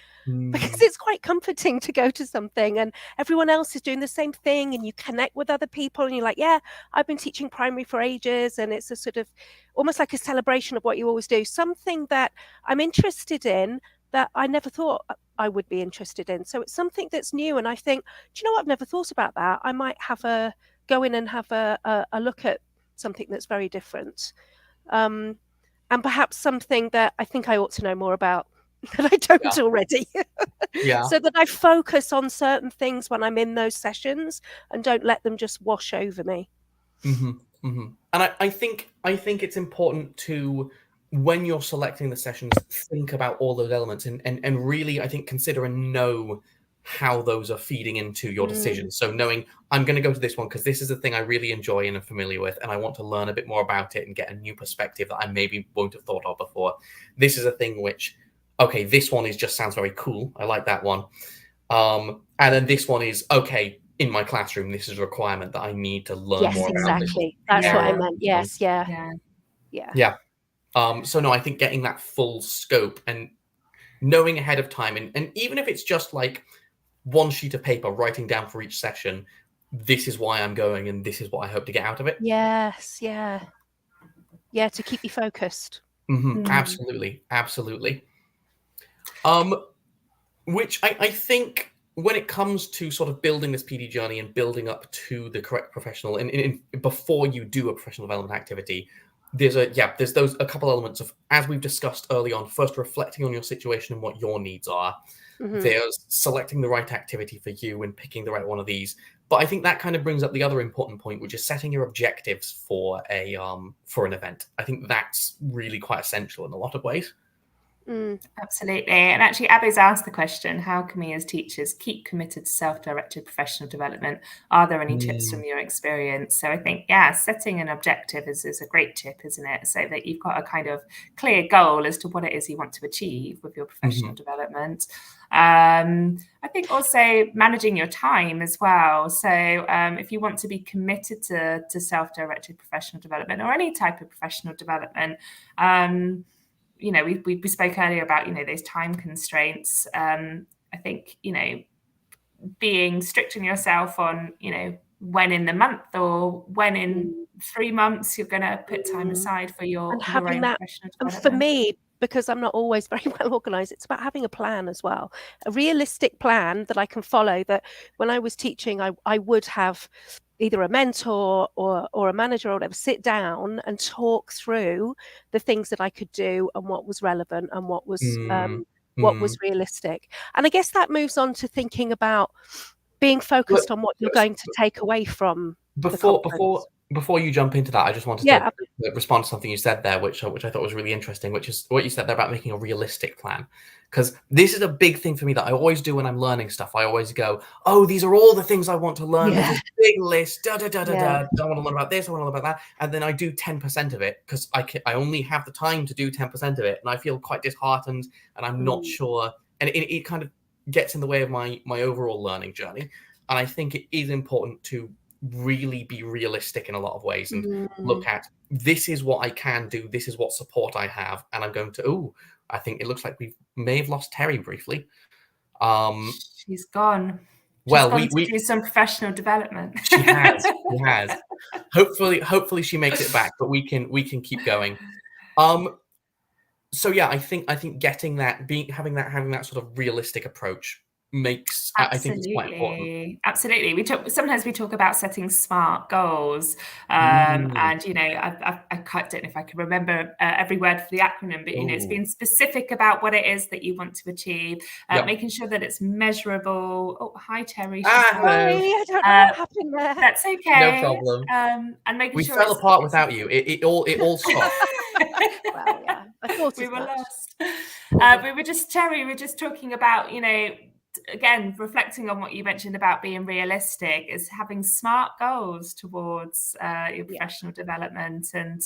Speaker 3: because it's quite comforting to go to something and everyone else is doing the same thing, and you connect with other people, and you're like, yeah, I've been teaching primary for ages, and it's a sort of almost like a celebration of what you always do. Something that I'm interested in that I never thought I would be interested in. So it's something that's new, and I think, do you know what, I've never thought about that. I might go in and have a look at something that's very different, and perhaps something that I think I ought to know more about that I don't already. So that I focus on certain things when I'm in those sessions and don't let them just wash over me.
Speaker 1: And I think it's important to, when you're selecting the sessions, think about all those elements and really, I think, consider and know how those are feeding into your decisions. So knowing, I'm going to go to this one because this is a thing I really enjoy and am familiar with, and I want to learn a bit more about it and get a new perspective that I maybe won't have thought of before. This is a thing which, okay, this one just sounds very cool. I like that one. And then this one is, okay, in my classroom, this is a requirement that I need to learn more about.
Speaker 3: Exactly. That's what I meant. Yes. Yeah.
Speaker 1: So no, I think getting that full scope and knowing ahead of time, and even if it's just like one sheet of paper, writing down for each session, this is why I'm going and this is what I hope to get out of it.
Speaker 3: Yes. Yeah, to keep you focused.
Speaker 1: Absolutely. Which I think, when it comes to sort of building this PD journey and building up to the correct professional, and before you do a professional development activity, there's a couple elements of, as we've discussed early on, first reflecting on your situation and what your needs are. There's selecting the right activity for you and picking the right one of these. But I think that kind of brings up the other important point, which is setting your objectives for an event. I think that's really quite essential in a lot of ways.
Speaker 2: Absolutely. And actually, Abby's asked the question, how can we as teachers keep committed to self-directed professional development? Are there any tips from your experience? So I think, setting an objective is a great tip, isn't it? So that you've got a kind of clear goal as to what it is you want to achieve with your professional development. I think also managing your time as well. So if you want to be committed to self-directed professional development or any type of professional development, we spoke earlier about, those time constraints. I think, being strict on yourself on, when in the month or when in 3 months you're going to put time aside for your own professional development.
Speaker 3: And for me, because I'm not always very well organized, it's about having a plan as well, a realistic plan that I can follow. That when I was teaching, I would have either a mentor or a manager or whatever sit down and talk through the things that I could do and what was relevant and what was realistic. And I guess that moves on to thinking about being focused on what you're going to take away from
Speaker 1: Before you jump into that, I just wanted to respond to something you said there, which I thought was really interesting, which is what you said there about making a realistic plan. Because this is a big thing for me that I always do when I'm learning stuff. I always go, oh, these are all the things I want to learn. There's this big list, I want to learn about this, I want to learn about that. And then I do 10% of it because I only have the time to do 10% of it. And I feel quite disheartened and I'm not sure. And it kind of gets in the way of my overall learning journey. And I think it is important to really be realistic in a lot of ways and look at, this is what I can do, this is what support I have, and I'm going to I think it looks like we may have lost Terry briefly.
Speaker 2: She's gone. We do some professional development.
Speaker 1: She has. Hopefully she makes it back, but we can keep going. So I think getting that, having that sort of realistic approach makes, I think it's quite important.
Speaker 2: Absolutely. Sometimes we talk about setting SMART goals,
Speaker 1: Mm.
Speaker 2: and I don't know if I can remember every word for the acronym, but it's being specific about what it is that you want to achieve, making sure that it's measurable. Oh, hi Terry.
Speaker 3: Sorry, I don't know what happened there.
Speaker 2: That's okay.
Speaker 1: No problem.
Speaker 2: And making
Speaker 1: we
Speaker 2: sure
Speaker 1: fell apart without you. It all stopped.
Speaker 3: Well, yeah, I thought
Speaker 2: we were
Speaker 3: much.
Speaker 2: lost. We were just talking about, again, reflecting on what you mentioned about being realistic, is having SMART goals towards your professional development, and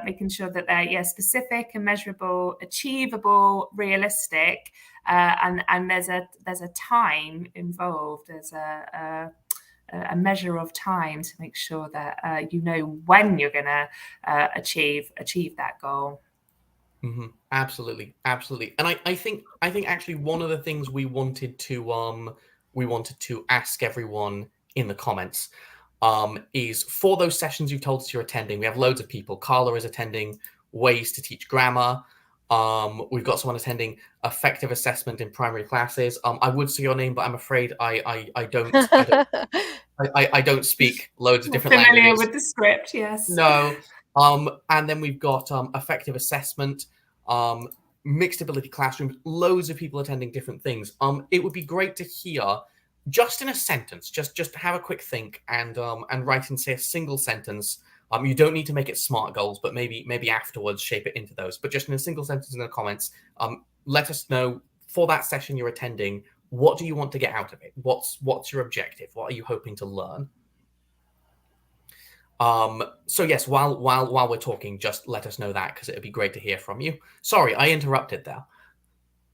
Speaker 2: making sure that they're specific and measurable, achievable, realistic, and there's a time involved. There's a measure of time to make sure that when you're going to achieve that goal.
Speaker 1: Mm-hmm. Absolutely. And I think actually one of the things we wanted to ask everyone in the comments is, for those sessions you've told us you're attending, we have loads of people. Carla is attending Ways to Teach Grammar. We've got someone attending Effective Assessment in Primary Classes. I would say your name, but I'm afraid I don't speak loads of different
Speaker 2: familiar
Speaker 1: languages.
Speaker 2: With the script, yes.
Speaker 1: No. And then we've got Effective Assessment, Mixed Ability Classrooms, loads of people attending different things. It would be great to hear, just in a sentence, just have a quick think and write and say a single sentence. You don't need to make it SMART goals, but maybe afterwards shape it into those. But just in a single sentence in the comments, let us know, for that session you're attending, what do you want to get out of it? What's your objective? What are you hoping to learn? So yes, while we're talking, just let us know that, because it'd be great to hear from you. Sorry, I interrupted there.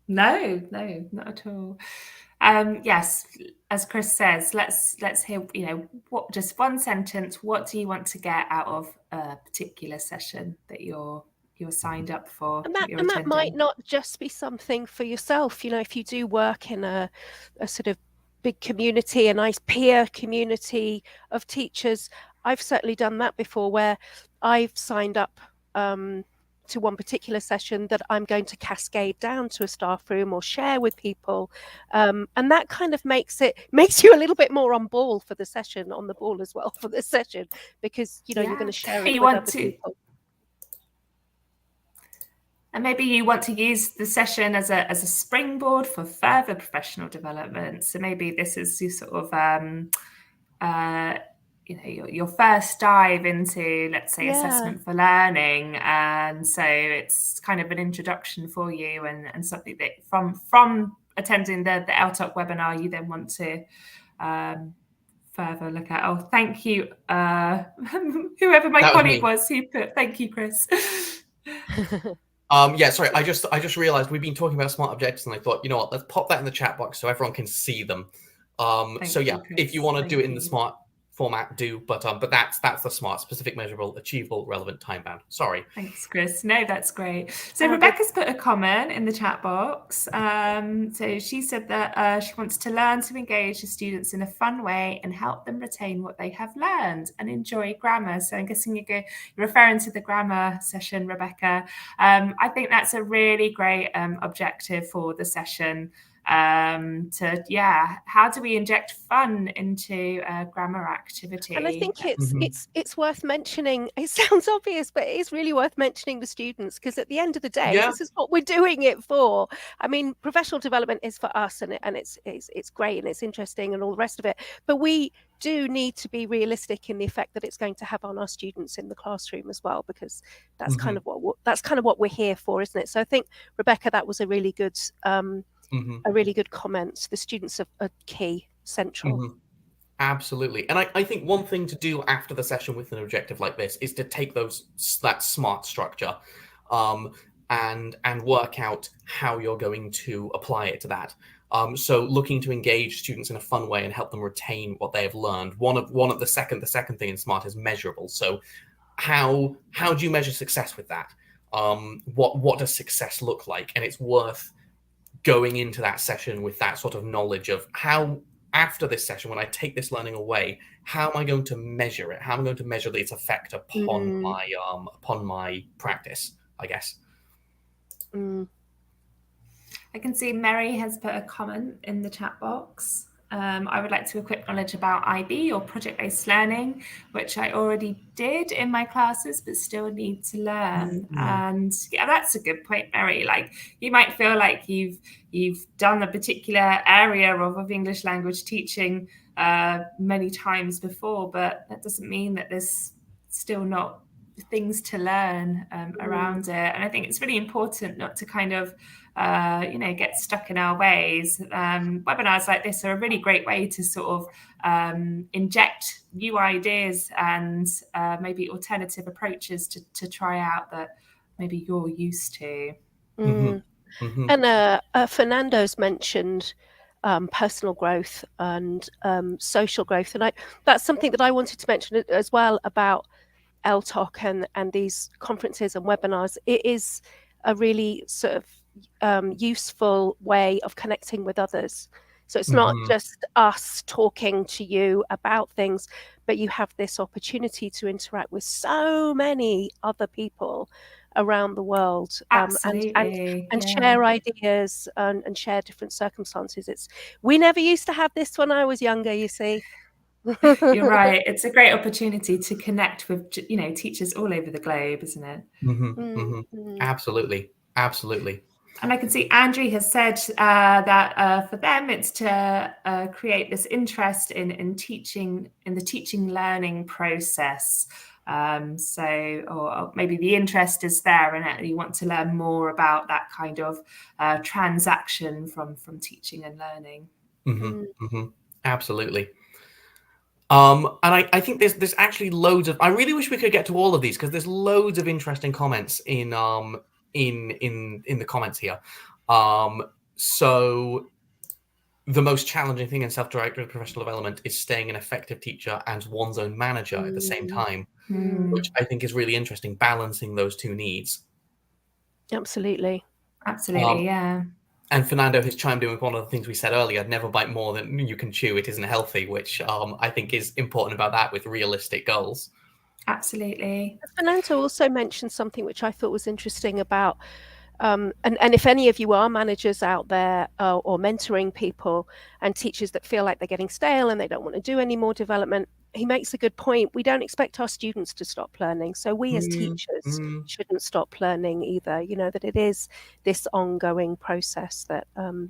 Speaker 2: No, not at all. Yes, as Chris says, let's hear, what, just one sentence, what do you want to get out of a particular session that you're signed up for?
Speaker 3: And that might not just be something for yourself. If you do work in a sort of big community, a nice peer community of teachers, I've certainly done that before, where I've signed up to one particular session that I'm going to cascade down to a staff room or share with people, and that kind of makes you a little bit more on the ball for the session for the session, because you're going to share it with other people.
Speaker 2: And maybe you want to use the session as a springboard for further professional development. So maybe this is your sort of your first dive into, let's say, assessment for learning, and so it's kind of an introduction for you, and something that from attending the ELTOC webinar you then want to further look at. Oh, thank you, whoever my colleague was who put, thank you, Chris.
Speaker 1: Yeah, sorry, I just realized we've been talking about SMART objectives, and I thought, you know what, let's pop that in the chat box so everyone can see them. So yeah, if you want to do it in the SMART format, do, but that's the SMART: specific, measurable, achievable, relevant, time bound. Sorry.
Speaker 2: Thanks, Chris. No, that's great. So Rebecca's put a comment in the chat box. So she said that she wants to learn to engage the students in a fun way and help them retain what they have learned and enjoy grammar. So I'm guessing you're referring to the grammar session, Rebecca. I think that's a really great objective for the session. How do we inject fun into grammar activity?
Speaker 3: And I think it's worth mentioning. It sounds obvious, but it is really worth mentioning the students, because at the end of the day, this is what we're doing it for. I mean, professional development is for us, and it's great and it's interesting and all the rest of it. But we do need to be realistic in the effect that it's going to have on our students in the classroom as well, because that's kind of what we're here for, isn't it? So I think, Rebecca, that was a really good comment. The students are key, central.
Speaker 1: Absolutely. And I think one thing to do after the session with an objective like this is to take that SMART structure and work out how you're going to apply it to that. So looking to engage students in a fun way and help them retain what they have learned. The second thing in SMART is measurable. So how do you measure success with that? What does success look like? And it's worth going into that session with that sort of knowledge of how, after this session, when I take this learning away, how am I going to measure it? How am I going to measure its effect upon my practice, I guess?
Speaker 2: I can see Mary has put a comment in the chat box. I would like to equip knowledge about IB or project-based learning, which I already did in my classes, but still need to learn. And yeah, that's a good point, Mary. Like, you might feel like you've done a particular area of English language teaching many times before, but that doesn't mean that there's still not things to learn around it. And I think it's really important not to kind of get stuck in our ways. Webinars like this are a really great way to sort of inject new ideas and maybe alternative approaches to try out that maybe you're used to.
Speaker 3: And Fernando's mentioned personal growth and social growth, and that's something that I wanted to mention as well about ELTOC and these conferences and webinars. It is a really sort of useful way of connecting with others. So it's not just us talking to you about things, but you have this opportunity to interact with so many other people around the world, and share ideas and share different circumstances. We never used to have this when I was younger, you see.
Speaker 2: You're right. It's a great opportunity to connect with, teachers all over the globe, isn't it?
Speaker 1: Absolutely.
Speaker 2: And I can see Andrew has said that for them, it's to create this interest in teaching, in the teaching learning process. Or maybe the interest is there and you want to learn more about that kind of transaction from teaching and learning.
Speaker 1: Absolutely. And I think there's actually loads of. I really wish we could get to all of these because there's loads of interesting comments in the comments here. So the most challenging thing in self-directed professional development is staying an effective teacher and one's own manager at the same time, which I think is really interesting, balancing those two needs.
Speaker 2: Absolutely, yeah.
Speaker 1: And Fernando has chimed in with one of the things we said earlier: never bite more than you can chew. It isn't healthy, which I think is important about that with realistic goals.
Speaker 2: Absolutely.
Speaker 3: Fernando also mentioned something which I thought was interesting about, and if any of you are managers out there or mentoring people and teachers that feel like they're getting stale and they don't want to do any more development, he makes a good point. We don't expect our students to stop learning, so we as teachers shouldn't stop learning either. That it is this ongoing process that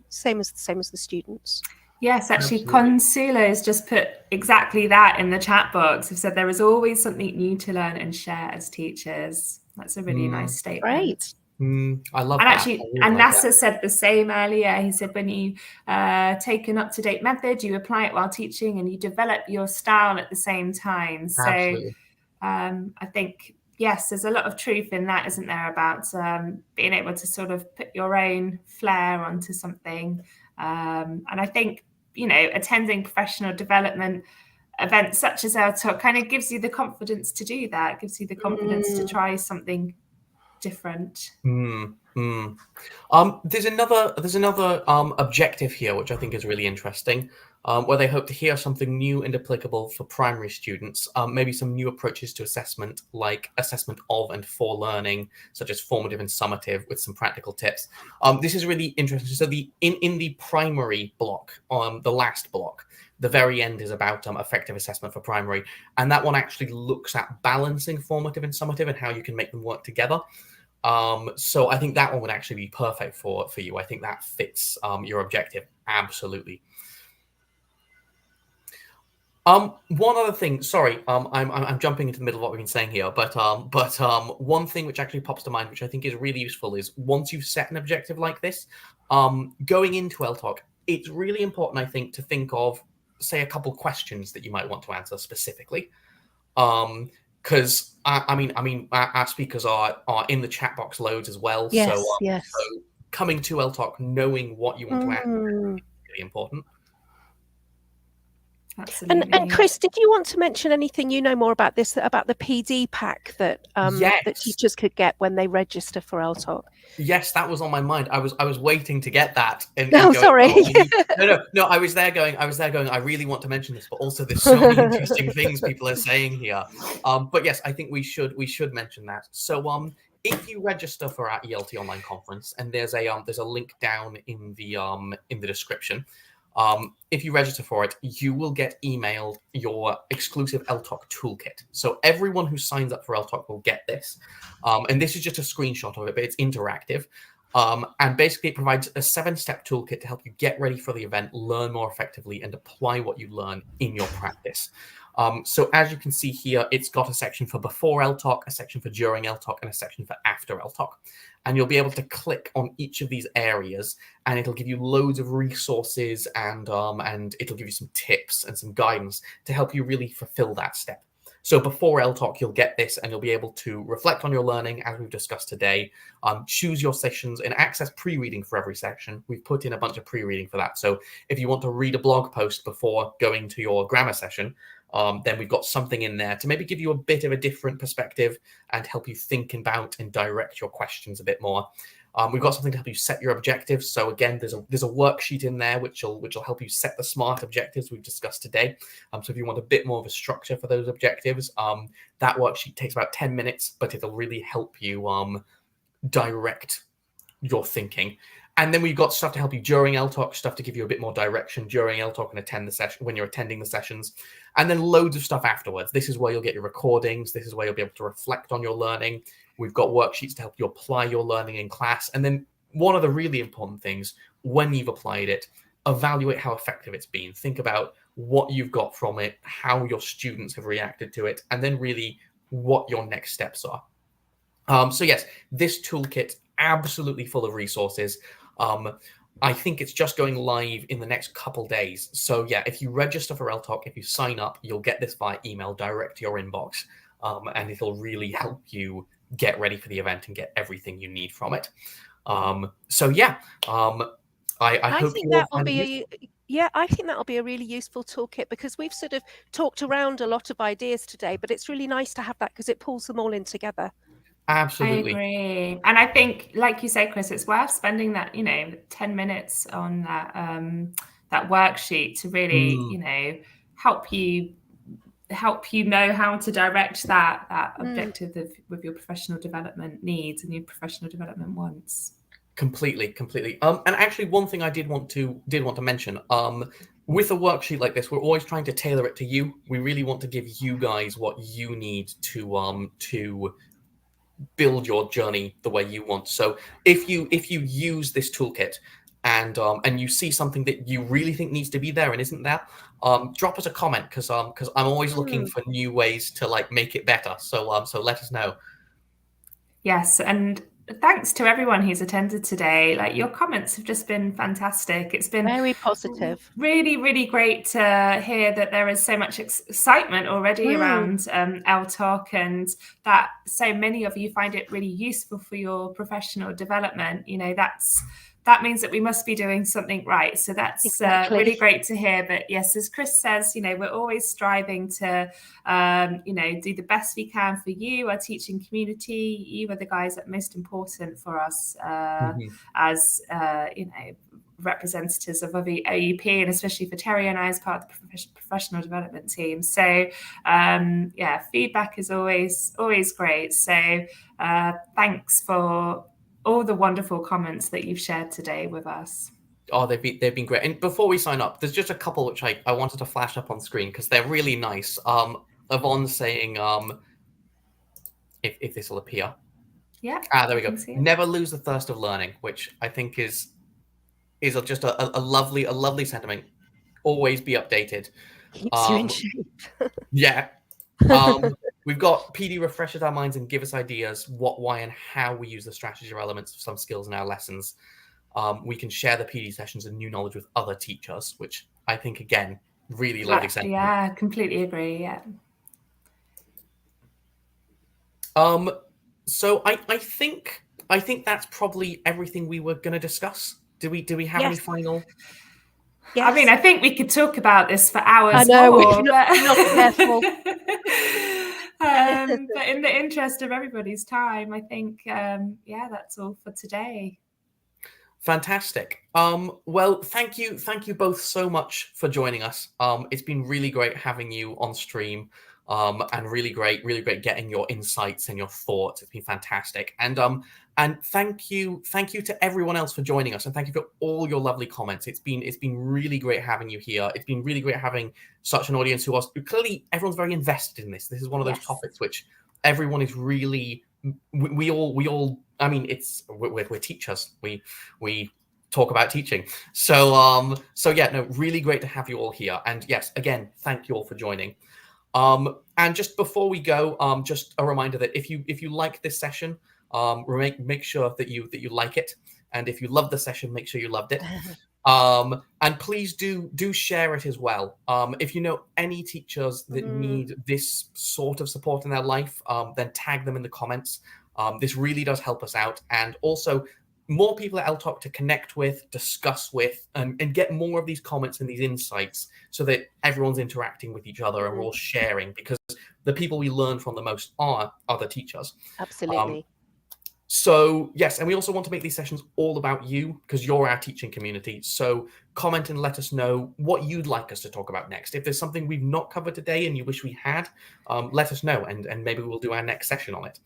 Speaker 3: same as the students.
Speaker 2: Yes, actually, Consuelo has just put exactly that in the chat box. They've said there is always something new to learn and share as teachers. That's a really nice statement.
Speaker 3: Great.
Speaker 1: I love
Speaker 2: and
Speaker 1: that.
Speaker 2: Actually, and NASA said the same earlier. He said when you take an up-to-date method, you apply it while teaching and you develop your style at the same time. So I think, yes, there's a lot of truth in that, isn't there, about being able to sort of put your own flair onto something. And I think, attending professional development events such as ELTOC kind of gives you the confidence to do that, gives you the confidence to try something different.
Speaker 1: There's another objective here which I think is really interesting, where they hope to hear something new and applicable for primary students, maybe some new approaches to assessment, like assessment of and for learning, such as formative and summative, with some practical tips. This is really interesting. So in the primary block, the last block, the very end is about effective assessment for primary, and that one actually looks at balancing formative and summative and how you can make them work together. So I think that one would actually be perfect for you. I think that fits your objective absolutely. One other thing, sorry, I'm jumping into the middle of what we've been saying here, but one thing which actually pops to mind, which I think is really useful, is once you've set an objective like this, going into ELTOC, it's really important, I think, to think of, say, a couple questions that you might want to answer specifically. Because our speakers are in the chat box loads as well.
Speaker 3: Yes,
Speaker 1: so coming to ELTOC, knowing what you want to ask is really important.
Speaker 2: Absolutely.
Speaker 3: And Chris, did you want to mention anything more about this, about the PD pack that that teachers could get when they register for ELTOC?
Speaker 1: Yes, that was on my mind. I was waiting to get that.
Speaker 3: Sorry.
Speaker 1: No. I was there going. I really want to mention this, but also there's so many interesting things people are saying here. But yes, I think we should mention that. So if you register for our ELT online conference, and there's a link down in the description. If you register for it, you will get emailed your exclusive ELTOC toolkit. So everyone who signs up for ELTOC will get this. And this is just a screenshot of it, but it's interactive. And basically it provides a 7-step toolkit to help you get ready for the event, learn more effectively, and apply what you learn in your practice. So as you can see here, it's got a section for before ELTOC, a section for during ELTOC, and a section for after ELTOC. And you'll be able to click on each of these areas, and it'll give you loads of resources, and it'll give you some tips and some guidance to help you really fulfill that step. So before ELTOC, you'll get this, and you'll be able to reflect on your learning, as we've discussed today, choose your sessions, and access pre-reading for every section. We've put in a bunch of pre-reading for that. So if you want to read a blog post before going to your grammar session, then we've got something in there to maybe give you a bit of a different perspective and help you think about and direct your questions a bit more. We've got something to help you set your objectives. So again, there's a worksheet in there which will help you set the SMART objectives we've discussed today. So if you want a bit more of a structure for those objectives, that worksheet takes about 10 minutes, but it'll really help you direct your thinking. And then we've got stuff to help you during ELTOC, stuff to give you a bit more direction during ELTOC and attend the session when you're attending the sessions, and then loads of stuff afterwards. This is where you'll get your recordings. This is where you'll be able to reflect on your learning. We've got worksheets to help you apply your learning in class. And then one of the really important things, when you've applied it, evaluate how effective it's been. Think about what you've got from it, how your students have reacted to it, and then really what your next steps are. So yes, this toolkit, absolutely full of resources. I think it's just going live in the next couple days. So yeah, if you register for ELTOC, if you sign up, you'll get this via email direct to your inbox, and it'll really help you get ready for the event and get everything you need from it. So yeah, I hope
Speaker 3: think
Speaker 1: you all
Speaker 3: that will
Speaker 1: find it
Speaker 3: be
Speaker 1: useful.
Speaker 3: Yeah, I think that'll be a really useful toolkit, because we've sort of talked around a lot of ideas today, but it's really nice to have that because it pulls them all in together.
Speaker 1: Absolutely.
Speaker 2: I agree. And I think, like you say, Chris, it's worth spending that, 10 minutes on that worksheet to really, help you know how to direct that objective with your professional development needs and your professional development wants.
Speaker 1: Completely. And actually, one thing I did want to mention, with a worksheet like this, we're always trying to tailor it to you. We really want to give you guys what you need to build your journey the way you want. So if you use this toolkit and you see something that you really think needs to be there and isn't there, drop us a comment, because I'm always looking for new ways to make it better. So let us know.
Speaker 2: Yes, and thanks to everyone who's attended today. Your comments have just been fantastic. It's been
Speaker 3: very positive.
Speaker 2: Really, really great to hear that there is so much excitement already around ELTOC, and that so many of you find it really useful for your professional development. That means that we must be doing something right. So that's
Speaker 3: Exactly.
Speaker 2: really great to hear. But yes, as Chris says, we're always striving to, do the best we can for you, our teaching community. You are the guys that are most important for us as, representatives of OUP, and especially for Terry and I as part of the professional development team. So feedback is always great. So thanks for all the wonderful comments that you've shared today with us.
Speaker 1: Oh, they've been great. And before we sign up, there's just a couple which I wanted to flash up on screen because they're really nice. Yvonne saying, if this will appear.
Speaker 2: Yeah.
Speaker 1: There we go. Never lose the thirst of learning, which I think is just a lovely sentiment. Always be updated.
Speaker 3: Keeps you in shape.
Speaker 1: Yeah. We've got PD refreshes our minds and give us ideas what, why, and how we use the strategy or elements of some skills in our lessons. We can share the PD sessions and new knowledge with other teachers, which I think, again, really lovely sentiment.
Speaker 2: Yeah, completely agree. Yeah.
Speaker 1: So I think that's probably everything we were going to discuss. Do we have any final?
Speaker 2: Yes. I mean, I think we could talk about this for hours.
Speaker 3: I know,
Speaker 2: more,
Speaker 3: we're not careful.
Speaker 2: But in the interest of everybody's time, I think, that's all for today.
Speaker 1: Fantastic. Well, thank you both so much for joining us. It's been really great having you on stream, and really great getting your insights and your thoughts. It's been fantastic. And thank you to everyone else for joining us, and thank you for all your lovely comments. It's been really great having you here. It's been really great having such an audience who clearly everyone's very invested in this. This is one of those topics which everyone is really. We all. I mean, we're teachers. We talk about teaching. So yeah, no, really great to have you all here. And yes, again, thank you all for joining. And just before we go, just a reminder that if you like this session, make sure that you like it. And if you love the session, make sure you loved it. And please do share it as well. If you know any teachers that need this sort of support in their life, then tag them in the comments. This really does help us out. And also more people at ELTOC to connect with, discuss with, and get more of these comments and these insights so that everyone's interacting with each other and we're all sharing, because the people we learn from the most are other teachers.
Speaker 3: Absolutely.
Speaker 1: So yes, and we also want to make these sessions all about you, because you're our teaching community. So comment and let us know what you'd like us to talk about next. If there's something we've not covered today and you wish we had, let us know, and maybe we'll do our next session on it.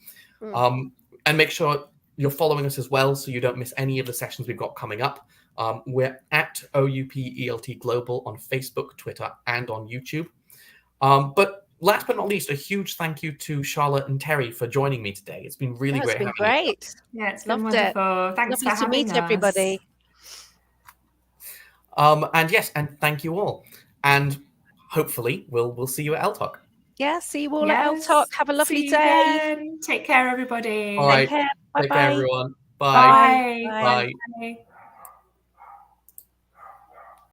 Speaker 1: And make sure you're following us as well, so you don't miss any of the sessions we've got coming up. We're at OUP ELT Global on Facebook, Twitter, and on YouTube. But last but not least, a huge thank you to Charlotte and Terry for joining me today. It's been really great.
Speaker 3: It's been great.
Speaker 2: Yeah, it's been wonderful. Thanks for having us. Lovely to meet
Speaker 3: everybody.
Speaker 1: And yes, and thank you all. And hopefully we'll see you at ELTOC.
Speaker 3: Yeah, see you all at ELTOC. Have a lovely day.
Speaker 2: Again. Take care, everybody.
Speaker 1: All right.
Speaker 3: Take care.
Speaker 1: Take care, everyone.
Speaker 2: Bye.
Speaker 1: Bye.
Speaker 2: Bye.